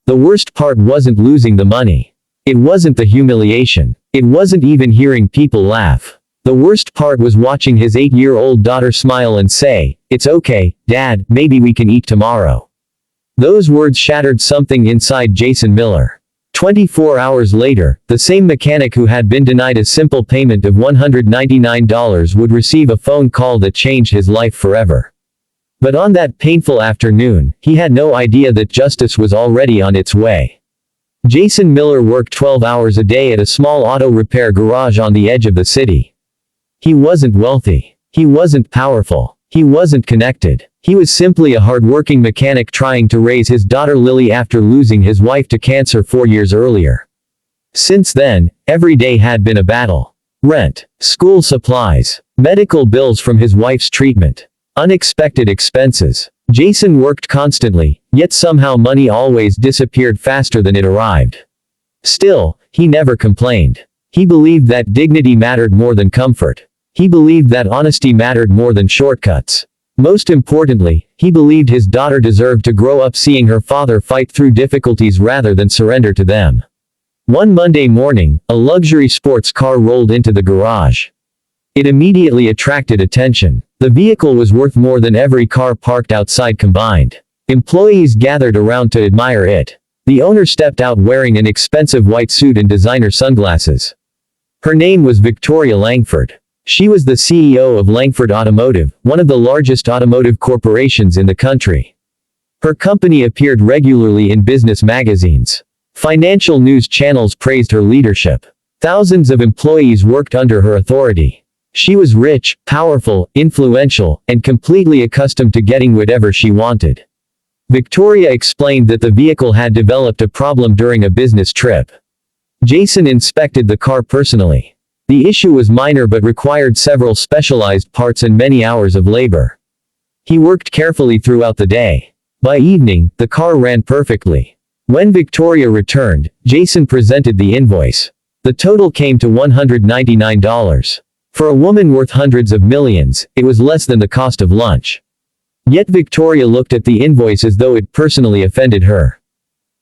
The worst part wasn't losing the money. It wasn't the humiliation. It wasn't even hearing people laugh. The worst part was watching his 8-year-old daughter smile and say, "It's okay, Dad, maybe we can eat tomorrow." Those words shattered something inside Jason Miller. 24 hours later, the same mechanic who had been denied a simple payment of $199 would receive a phone call that changed his life forever. But on that painful afternoon, he had no idea that justice was already on its way. Jason Miller worked 12 hours a day at a small auto repair garage on the edge of the city. He wasn't wealthy. He wasn't powerful. He wasn't connected. He was simply a hardworking mechanic trying to raise his daughter Lily after losing his wife to cancer 4 years earlier. Since then, every day had been a battle. Rent, school supplies, medical bills from his wife's treatment, unexpected expenses. Jason worked constantly, yet somehow money always disappeared faster than it arrived. Still, he never complained. He believed that dignity mattered more than comfort. He believed that honesty mattered more than shortcuts. Most importantly, he believed his daughter deserved to grow up seeing her father fight through difficulties rather than surrender to them. One Monday morning, a luxury sports car rolled into the garage. It immediately attracted attention. The vehicle was worth more than every car parked outside combined. Employees gathered around to admire it. The owner stepped out wearing an expensive white suit and designer sunglasses. Her name was Victoria Langford. She was the CEO of Langford Automotive, one of the largest automotive corporations in the country. Her company appeared regularly in business magazines. Financial news channels praised her leadership. Thousands of employees worked under her authority. She was rich, powerful, influential, and completely accustomed to getting whatever she wanted. Victoria explained that the vehicle had developed a problem during a business trip. Jason inspected the car personally. The issue was minor but required several specialized parts and many hours of labor. He worked carefully throughout the day. By evening, the car ran perfectly. When Victoria returned, Jason presented the invoice. The total came to $199. For a woman worth hundreds of millions, it was less than the cost of lunch. Yet Victoria looked at the invoice as though it personally offended her.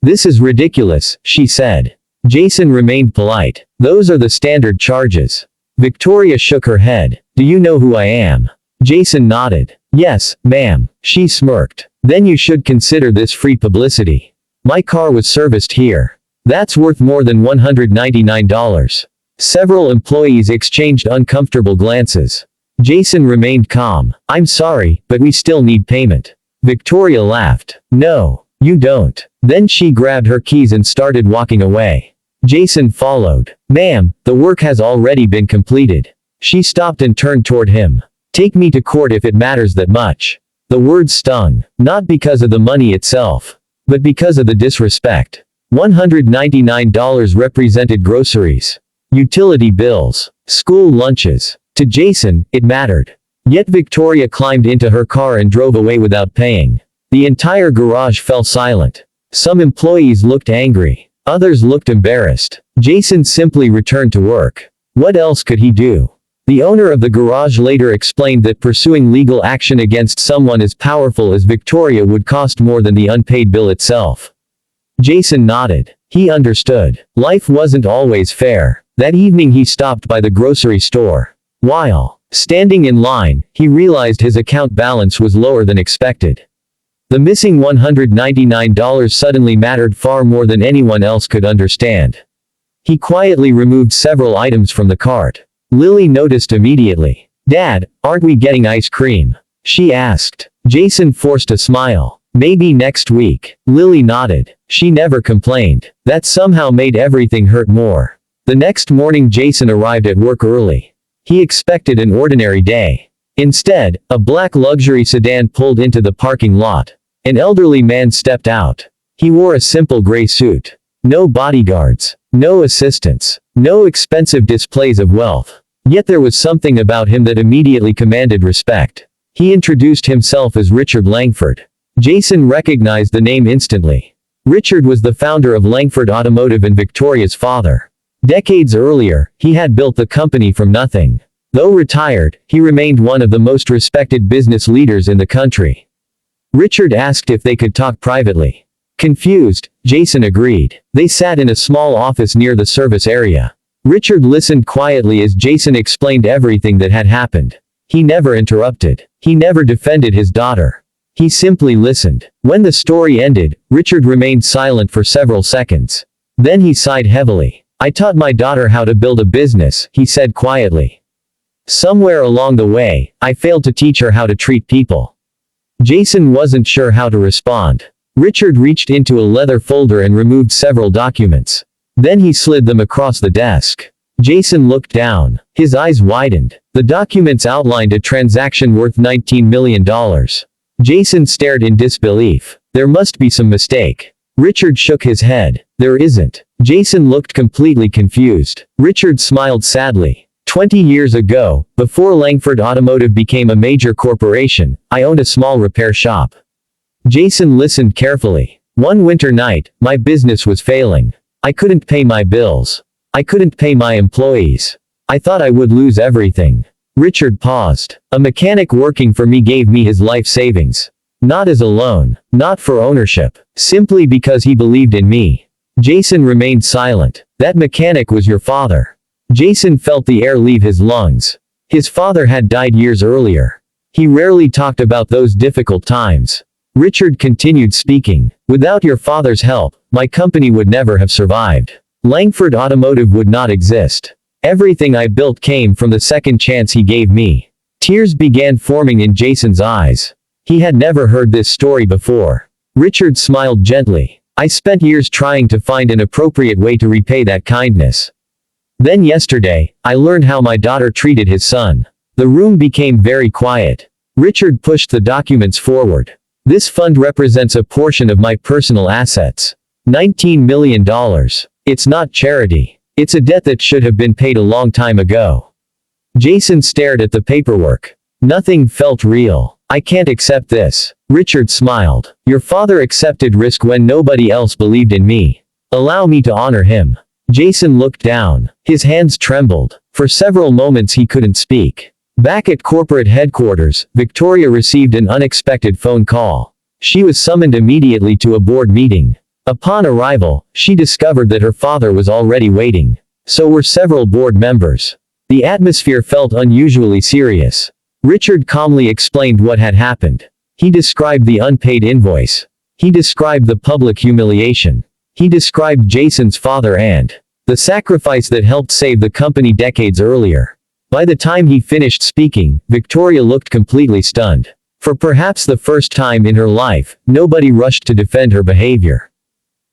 "This is ridiculous," she said. Jason remained polite. "Those are the standard charges." Victoria shook her head. "Do you know who I am?" Jason nodded. "Yes, ma'am." She smirked. "Then you should consider this free publicity. My car was serviced here. That's worth more than $199. Several employees exchanged uncomfortable glances. Jason remained calm. "I'm sorry, but we still need payment." Victoria laughed. "No, you don't." Then she grabbed her keys and started walking away. Jason followed. "Ma'am, the work has already been completed." She stopped and turned toward him. "Take me to court if it matters that much." The words stung, not because of the money itself, but because of the disrespect. $199 represented groceries, utility bills, school lunches. To Jason, it mattered. Yet Victoria climbed into her car and drove away without paying. The entire garage fell silent. Some employees looked angry. Others looked embarrassed. Jason simply returned to work. What else could he do? The owner of the garage later explained that pursuing legal action against someone as powerful as Victoria would cost more than the unpaid bill itself. Jason nodded. He understood. Life wasn't always fair. That evening he stopped by the grocery store. While standing in line, he realized his account balance was lower than expected. The missing $199 suddenly mattered far more than anyone else could understand. He quietly removed several items from the cart. Lily noticed immediately. "Dad, aren't we getting ice cream?" she asked. Jason forced a smile. "Maybe next week." Lily nodded. She never complained. That somehow made everything hurt more. The next morning Jason arrived at work early. He expected an ordinary day. Instead, a black luxury sedan pulled into the parking lot. An elderly man stepped out. He wore a simple gray suit. No bodyguards. No assistants. No expensive displays of wealth. Yet there was something about him that immediately commanded respect. He introduced himself as Richard Langford. Jason recognized the name instantly. Richard was the founder of Langford Automotive and Victoria's father. Decades earlier, he had built the company from nothing. Though retired, he remained one of the most respected business leaders in the country. Richard asked if they could talk privately. Confused, Jason agreed. They sat in a small office near the service area. Richard listened quietly as Jason explained everything that had happened. He never interrupted. He never defended his daughter. He simply listened. When the story ended, Richard remained silent for several seconds. Then he sighed heavily. I taught my daughter how to build a business, he said quietly. Somewhere along the way, I failed to teach her how to treat people. Jason wasn't sure how to respond. Richard reached into a leather folder and removed several documents. Then he slid them across the desk. Jason looked down. His eyes widened. The documents outlined a transaction worth $19 million. Jason stared in disbelief. There must be some mistake. Richard shook his head. There isn't. Jason looked completely confused. Richard smiled sadly. 20 years ago, before Langford Automotive became a major corporation, I owned a small repair shop. Jason listened carefully. One winter night, my business was failing. I couldn't pay my bills. I couldn't pay my employees. I thought I would lose everything. Richard paused. A mechanic working for me gave me his life savings. Not as a loan. Not for ownership. Simply because he believed in me. Jason remained silent. That mechanic was your father. Jason felt the air leave his lungs. His father had died years earlier. He rarely talked about those difficult times. Richard continued speaking. Without your father's help, my company would never have survived. Langford Automotive would not exist. Everything I built came from the second chance he gave me. Tears began forming in Jason's eyes. He had never heard this story before. Richard smiled gently. I spent years trying to find an appropriate way to repay that kindness. Then yesterday, I learned how my daughter treated his son. The room became very quiet. Richard pushed the documents forward. This fund represents a portion of my personal assets. $19 million. It's not charity. It's a debt that should have been paid a long time ago. Jason stared at the paperwork. Nothing felt real. I can't accept this. Richard smiled. Your father accepted risk when nobody else believed in me. Allow me to honor him. Jason looked down. His hands trembled. For several moments he couldn't speak. Back at corporate headquarters, Victoria received an unexpected phone call. She was summoned immediately to a board meeting. Upon arrival, she discovered that her father was already waiting. So were several board members. The atmosphere felt unusually serious. Richard calmly explained what had happened. He described the unpaid invoice. He described the public humiliation. He described Jason's father and the sacrifice that helped save the company decades earlier. By the time he finished speaking, Victoria looked completely stunned. For perhaps the first time in her life, nobody rushed to defend her behavior.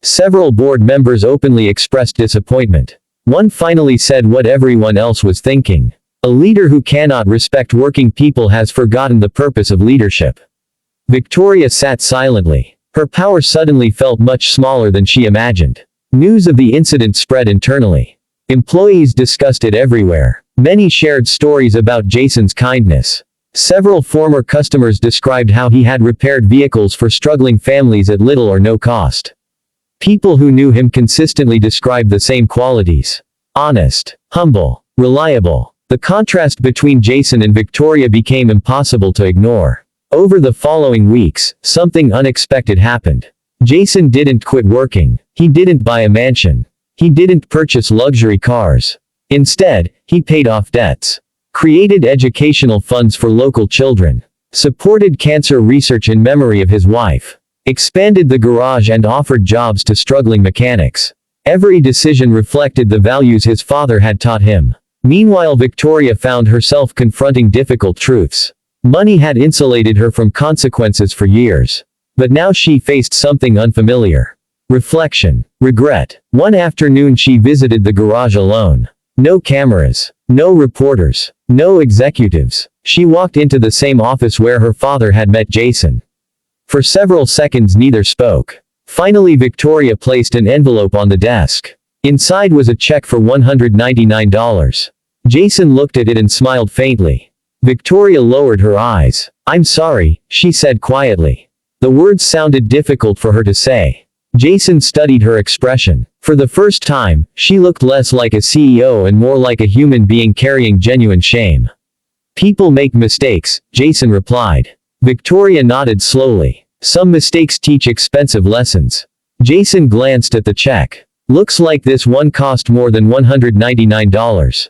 Several board members openly expressed disappointment. One finally said what everyone else was thinking. A leader who cannot respect working people has forgotten the purpose of leadership. Victoria sat silently. Her power suddenly felt much smaller than she imagined. News of the incident spread internally. Employees discussed it everywhere. Many shared stories about Jason's kindness. Several former customers described how he had repaired vehicles for struggling families at little or no cost. People who knew him consistently described the same qualities. Honest, humble, reliable. The contrast between Jason and Victoria became impossible to ignore. Over the following weeks, something unexpected happened. Jason didn't quit working. He didn't buy a mansion. He didn't purchase luxury cars. Instead, he paid off debts, created educational funds for local children, supported cancer research in memory of his wife, expanded the garage and offered jobs to struggling mechanics. Every decision reflected the values his father had taught him. Meanwhile, Victoria found herself confronting difficult truths. Money had insulated her from consequences for years. But now she faced something unfamiliar. Reflection. Regret. One afternoon she visited the garage alone. No cameras. No reporters. No executives. She walked into the same office where her father had met Jason. For several seconds neither spoke. Finally Victoria placed an envelope on the desk. Inside was a check for $199. Jason looked at it and smiled faintly. Victoria lowered her eyes. I'm sorry, she said quietly. The words sounded difficult for her to say. Jason studied her expression. For the first time, she looked less like a CEO and more like a human being carrying genuine shame. People make mistakes, Jason replied. Victoria nodded slowly. Some mistakes teach expensive lessons. Jason glanced at the check. Looks like this one cost more than $199.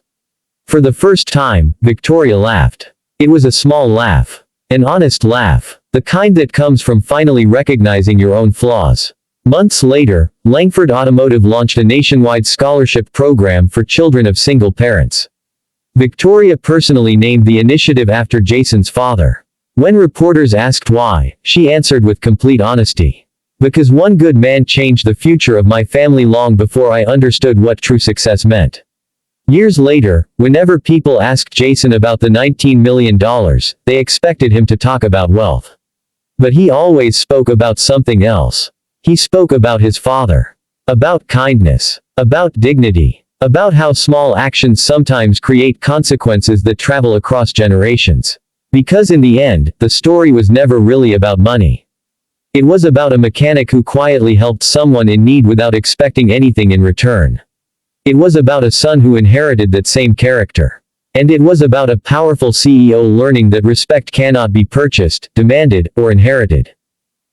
For the first time, Victoria laughed. It was a small laugh. An honest laugh. The kind that comes from finally recognizing your own flaws. Months later, Langford Automotive launched a nationwide scholarship program for children of single parents. Victoria personally named the initiative after Jason's father. When reporters asked why, she answered with complete honesty. Because one good man changed the future of my family long before I understood what true success meant. Years later, whenever people asked Jason about the $19 million, they expected him to talk about wealth. But he always spoke about something else. He spoke about his father. About kindness. About dignity. About how small actions sometimes create consequences that travel across generations. Because in the end, the story was never really about money. It was about a mechanic who quietly helped someone in need without expecting anything in return. It was about a son who inherited that same character. And it was about a powerful CEO learning that respect cannot be purchased, demanded, or inherited.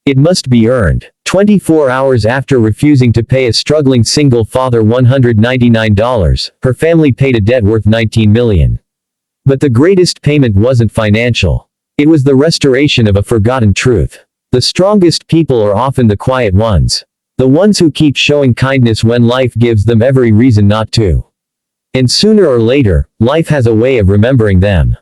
It must be earned. 24 hours after refusing to pay a struggling single father $199, her family paid a debt worth $19 million. But the greatest payment wasn't financial. It was the restoration of a forgotten truth. The strongest people are often the quiet ones. The ones who keep showing kindness when life gives them every reason not to. And sooner or later, life has a way of remembering them.